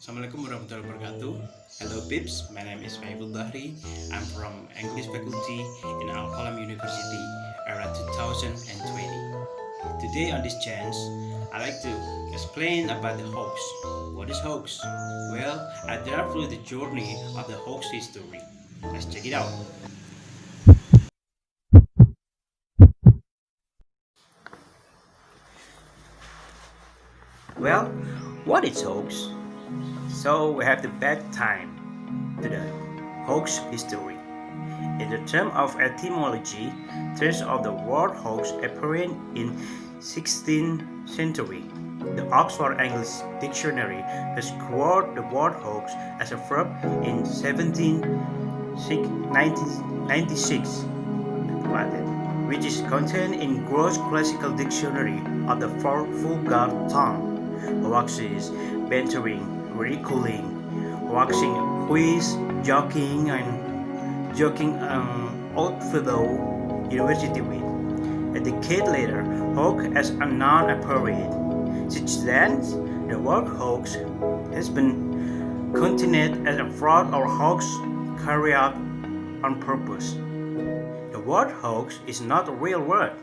Assalamualaikum warahmatullahi wabarakatuh. Hello peeps, my name is SAIFUL Bahri. I'm from English faculty in ALQOLAM University era 2020. Today on this chance, I like to explain about the hoax. What is hoax? Well, I delve through the journey of the hoax history. Let's check it out. Well, what is hoax? So we have to back time to the hoax history. In the term of etymology, trace of the word hoax appearing in 16th century. The Oxford English Dictionary has quoted the word hoax as a verb in 1796, which is contained in Gross Classical Dictionary of the vulgar tongue. Hoaxes, bantering, ridiculing, waxing, quiz, joking, and joking Oldfellow University with. A decade later, hoax as a noun appeared. Since then, the word hoax has been coined as a fraud or hoax carried out on purpose. The word hoax is not a real word.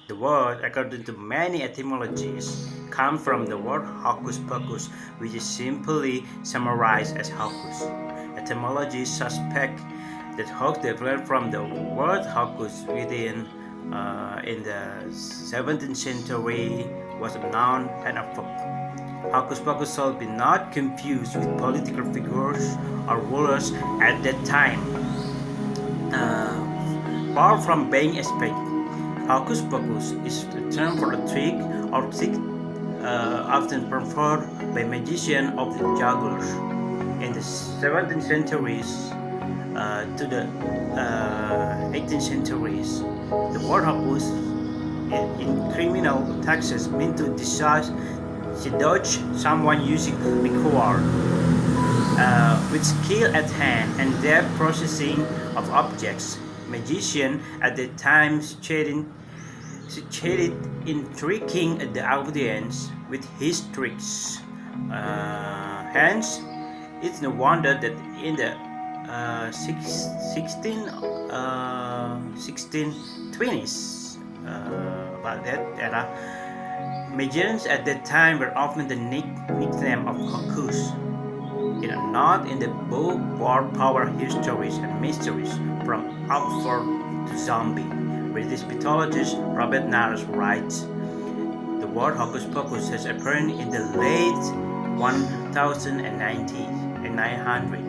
The word, according to many etymologies, comes from the word hocus pocus, which is simply summarized as hocus. Etymologists suspect that hoax developed from the word hocus in the 17th century was a noun and a verb. Hocus pocus should be not confused with political figures or rulers at that time. Far from being expected, hocus pocus is the term for a trick or trick often performed by magicians of the jugglers. In the 17th centuries to the 18th centuries, the word hocus in criminal taxes meant to seduce someone using liquor with skill at hand and depth processing of objects. Magician at the time succeeded in tricking the audience with his tricks. Hence, it's no wonder that in the 1620s, about that era, magicians at that time were often the nickname of hocus. Not in the book War Power Histories and Mysteries from Oxford to Zombie. British mythologist Robert Nares writes, the word hocus pocus has appeared in the late 1090s and 900,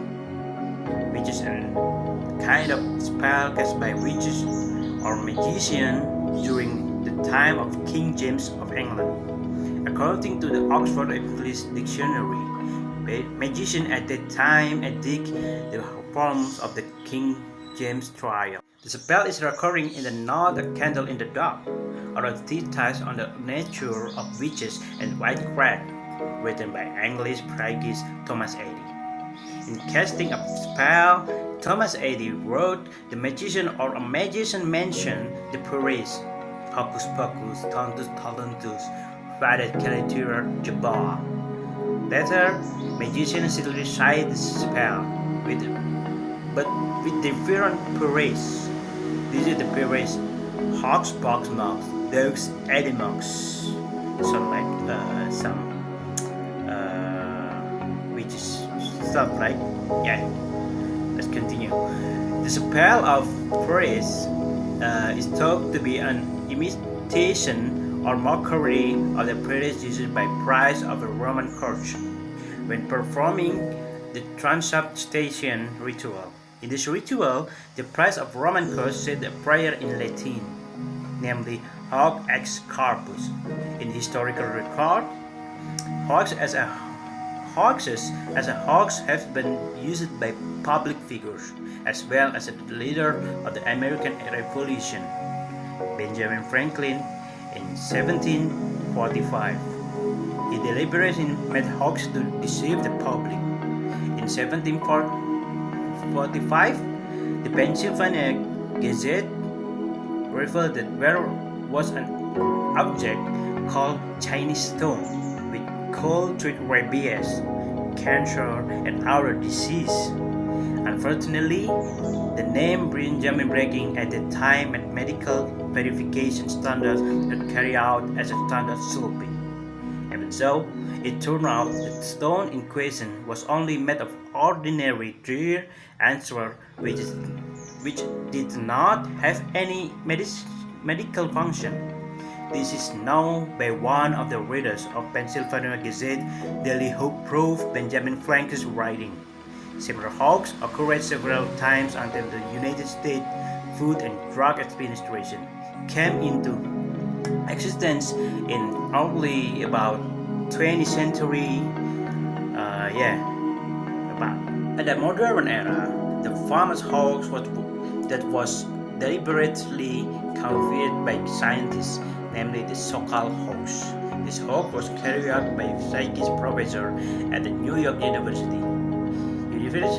which is a kind of spell cast by witches or magicians during the time of King James of England. According to the Oxford English Dictionary, magician at that time addict the forms of the King James trial. The spell is recurring in the not a candle in the dark, or a treatise on the nature of witches and witchcraft, written by English priest Thomas A.D. In casting a spell, Thomas A.D. wrote the magician or a magician mentioned the priest, hocus pocus, tontus talentus, faded creatura jabbar. Later, magicians still recite the spell, but with different periods. This is the periods Hawks, Box, Mouse, Dogs, Animals. Sound like some which is stuff, right? Yeah. Let's continue. The spell of praise is thought to be an imitation or mockery of the prayers used by priests of the Roman Church when performing the transubstantiation ritual. In this ritual, the priests of Roman Church said a prayer in Latin, namely Hoc ex Corpus. In historical record, hoaxes as a hoax have been used by public figures as well as the leader of the American Revolution, Benjamin Franklin, in 1745. He deliberately made hoax to deceive the public. In 1745, the Pennsylvania Gazette revealed that there was an object called Chinese stone with cold treat rabies, cancer, and other disease. Unfortunately, the name Benjamin breaking at the time met medical verification standards that carry out as a standard should be. Even so, it turned out that the stone in question was only made of ordinary deer antler which did not have any medical function. This is known by one of the readers of Pennsylvania Gazette Daily who proved Benjamin Franklin's writing. Similar hoax occurred several times until the United States Food and Drug Administration came into existence in early about 20th century. At the modern era, the famous hoax that was deliberately counterfeited by scientists, namely the so-called hoax. This hoax was carried out by a psychics professor at the New York University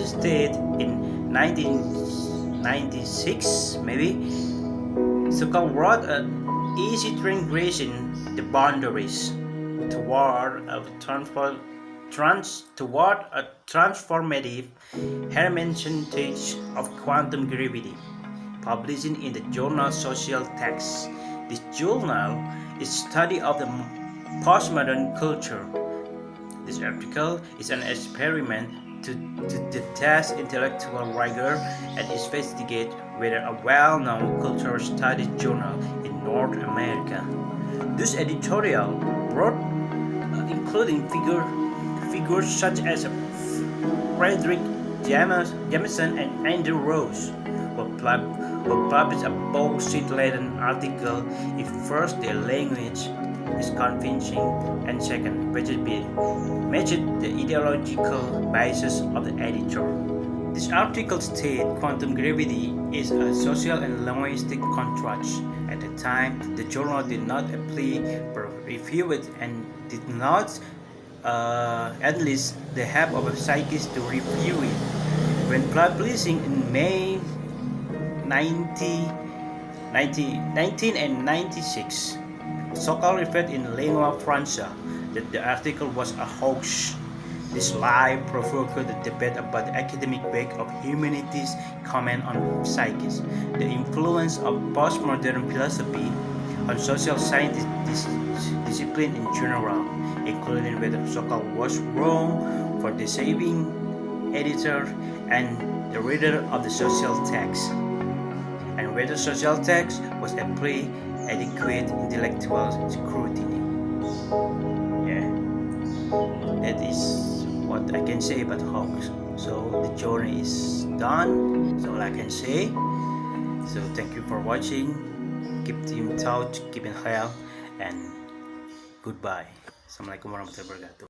State in 1996, maybe. So-called wrote an easy transgression the boundaries toward a transformative hermeneutic of quantum gravity, publishing in the journal Social Text. This journal is study of the postmodern culture. This article is an experiment to test intellectual rigor and investigate whether a well-known cultural studies journal in North America. This editorial wrote, including figures such as Frederick Jameson and Andrew Rose, will publish a bullshit-laden article if first their language is convincing and second, matches the ideological basis of the editor. This article states quantum gravity is a social and linguistic construct. At the time, the journal did not apply or review it and did not enlist the help of a psychist to review it. When publishing in May 1996, Sokal referred in Lingua Franca that the article was a hoax. This lie provoked the debate about the academic work of humanities comment on psychics, the influence of postmodern philosophy on social science discipline in general, including whether Sokal was wrong for deceiving editor and the reader of the social text, and whether social text was apply adequate intellectual scrutiny. That is what I can say about hoax. So the journey is done. That's all I can say. So thank you for watching. Keep in touch, keep in health, and goodbye. Assalamualaikum warahmatullahi wabarakatuh.